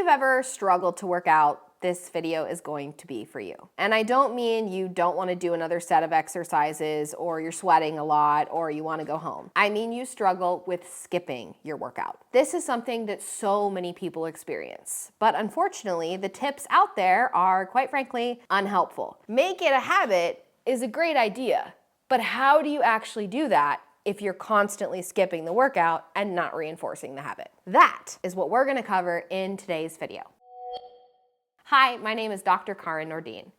you've ever struggled to work out, this video is going to be for you. And I don't mean you don't want to do another set of exercises, or you're sweating a lot, or you want to go home. I mean you struggle with skipping your workout. This is something that so many people experience. But unfortunately, the tips out there are, quite frankly, unhelpful. Make it a habit is a great idea, but how do you actually do that if you're constantly skipping the workout and not reinforcing the habit? That is what we're going to cover in today's video. Hi, my name is Dr. Karin,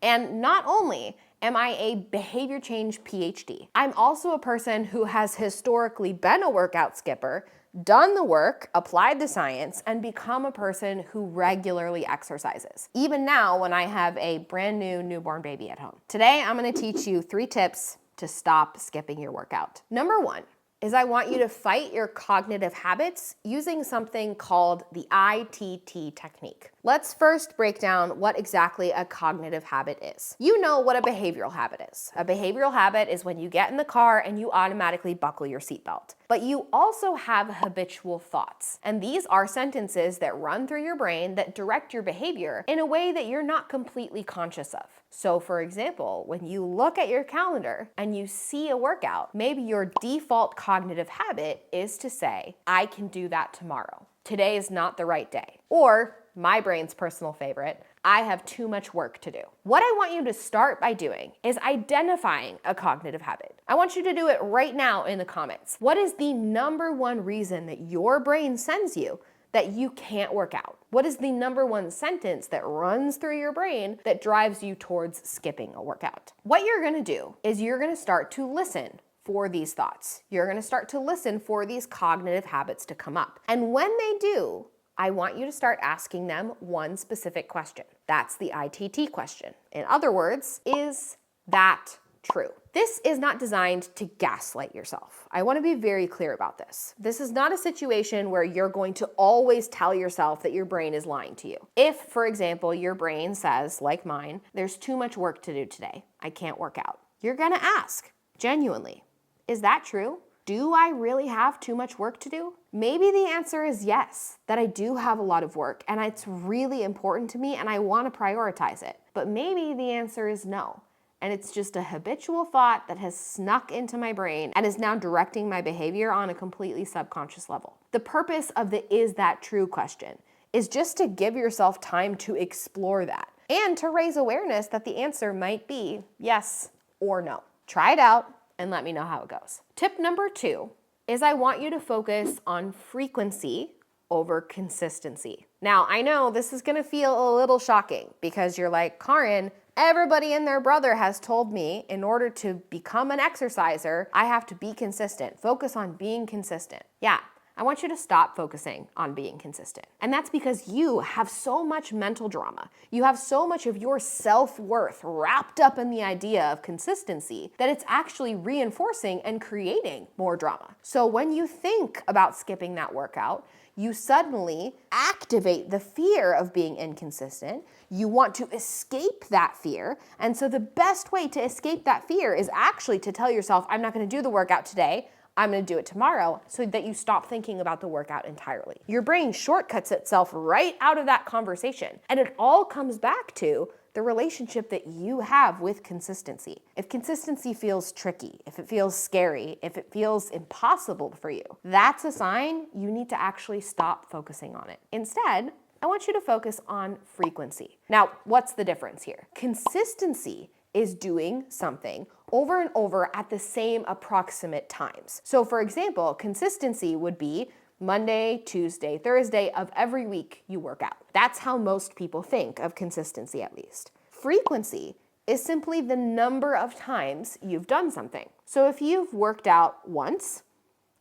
and not only am I a behavior change PhD, I'm also a person who has historically been a workout skipper, done the work, applied the science, and become a person who regularly exercises, even now when I have a brand new newborn baby at home. Today, I'm going to teach you 3 tips to stop skipping your workout. Number 1 is I want you to fight your cognitive habits using something called the ITT technique. Let's first break down what exactly a cognitive habit is. You know what a behavioral habit is. A behavioral habit is when you get in the car and you automatically buckle your seatbelt. But you also have habitual thoughts. And these are sentences that run through your brain that direct your behavior in a way that you're not completely conscious of. So for example, when you look at your calendar and you see a workout, maybe your default cognitive habit is to say, I can do that tomorrow. Today is not the right day. Or, my brain's personal favorite, I have too much work to do. What I want you to start by doing is identifying a cognitive habit. I want you to do it right now in the comments. What is the number 1 reason that your brain sends you that you can't work out? What is the number 1 sentence that runs through your brain that drives you towards skipping a workout? What you're gonna do is you're gonna start to listen for these thoughts. You're gonna start to listen for these cognitive habits to come up. And when they do, I want you to start asking them one specific question. That's the ITT question. In other words, is that true? This is not designed to gaslight yourself. I want to be very clear about this. This is not a situation where you're going to always tell yourself that your brain is lying to you. If, for example, your brain says, like mine, there's too much work to do today, I can't work out, you're gonna ask, genuinely, is that true? Do I really have too much work to do? Maybe the answer is yes, that I do have a lot of work and it's really important to me and I want to prioritize it. But maybe the answer is no. And it's just a habitual thought that has snuck into my brain and is now directing my behavior on a completely subconscious level. The purpose of the "is that true" question is just to give yourself time to explore that and to raise awareness that the answer might be yes or no. Try it out and let me know how it goes. Tip number 2 is I want you to focus on frequency over consistency. Now, I know this is gonna feel a little shocking because you're like, Karin, everybody and their brother has told me in order to become an exerciser, I have to be consistent. Focus on being consistent. Yeah, I want you to stop focusing on being consistent. And that's because you have so much mental drama. You have so much of your self-worth wrapped up in the idea of consistency that it's actually reinforcing and creating more drama. So when you think about skipping that workout, you suddenly activate the fear of being inconsistent. You want to escape that fear. And so the best way to escape that fear is actually to tell yourself, I'm not gonna do the workout today, I'm gonna do it tomorrow, so that you stop thinking about the workout entirely. Your brain shortcuts itself right out of that conversation. And it all comes back to the relationship that you have with consistency. If consistency feels tricky, if it feels scary, if it feels impossible for you, that's a sign you need to actually stop focusing on it. Instead, I want you to focus on frequency. Now, what's the difference here? Consistency is doing something over and over at the same approximate times. So for example, consistency would be Monday, Tuesday, Thursday of every week you work out. That's how most people think of consistency, at least. Frequency is simply the number of times you've done something. So if you've worked out once,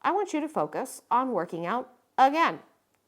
I want you to focus on working out again.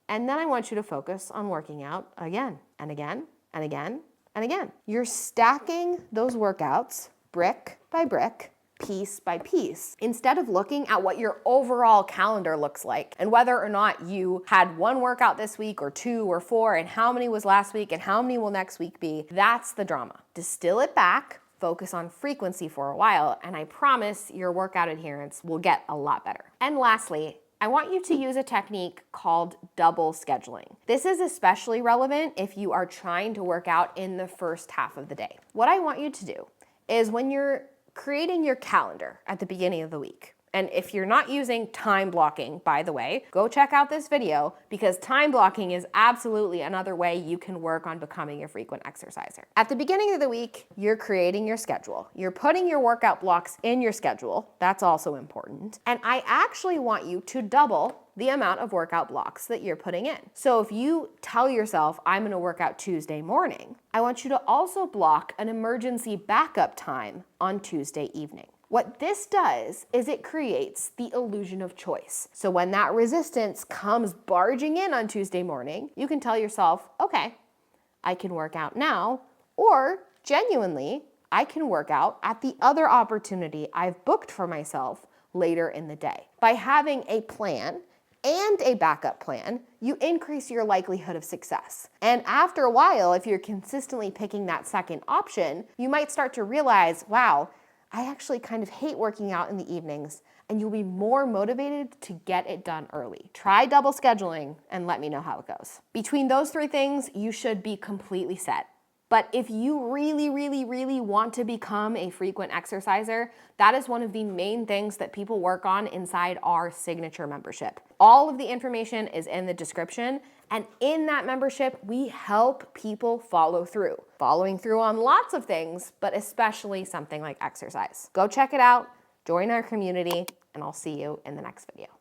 And then I want you to focus on working out again and again and again and again. You're stacking those workouts brick by brick, piece by piece, instead of looking at what your overall calendar looks like and whether or not you had 1 workout this week or 2 or 4 and how many was last week and how many will next week be. That's the drama. Distill it back, focus on frequency for a while, and I promise your workout adherence will get a lot better. And lastly, I want you to use a technique called double scheduling. This is especially relevant if you are trying to work out in the first half of the day. What I want you to do is when you're creating your calendar at the beginning of the week, and if you're not using time blocking, by the way, go check out this video because time blocking is absolutely another way you can work on becoming a frequent exerciser. At the beginning of the week, you're creating your schedule. You're putting your workout blocks in your schedule. That's also important. And I actually want you to double the amount of workout blocks that you're putting in. So if you tell yourself, I'm gonna work out Tuesday morning, I want you to also block an emergency backup time on Tuesday evening. What this does is it creates the illusion of choice. So when that resistance comes barging in on Tuesday morning, you can tell yourself, okay, I can work out now, or genuinely, I can work out at the other opportunity I've booked for myself later in the day. By having a plan and a backup plan, you increase your likelihood of success. And after a while, if you're consistently picking that second option, you might start to realize, wow, I actually kind of hate working out in the evenings, and you'll be more motivated to get it done early. Try double scheduling and let me know how it goes. Between those three things, you should be completely set. But if you really, really, really want to become a frequent exerciser, that is one of the main things that people work on inside our signature membership. All of the information is in the description, and in that membership, we help people follow through. Following through on lots of things, but especially something like exercise. Go check it out, join our community, and I'll see you in the next video.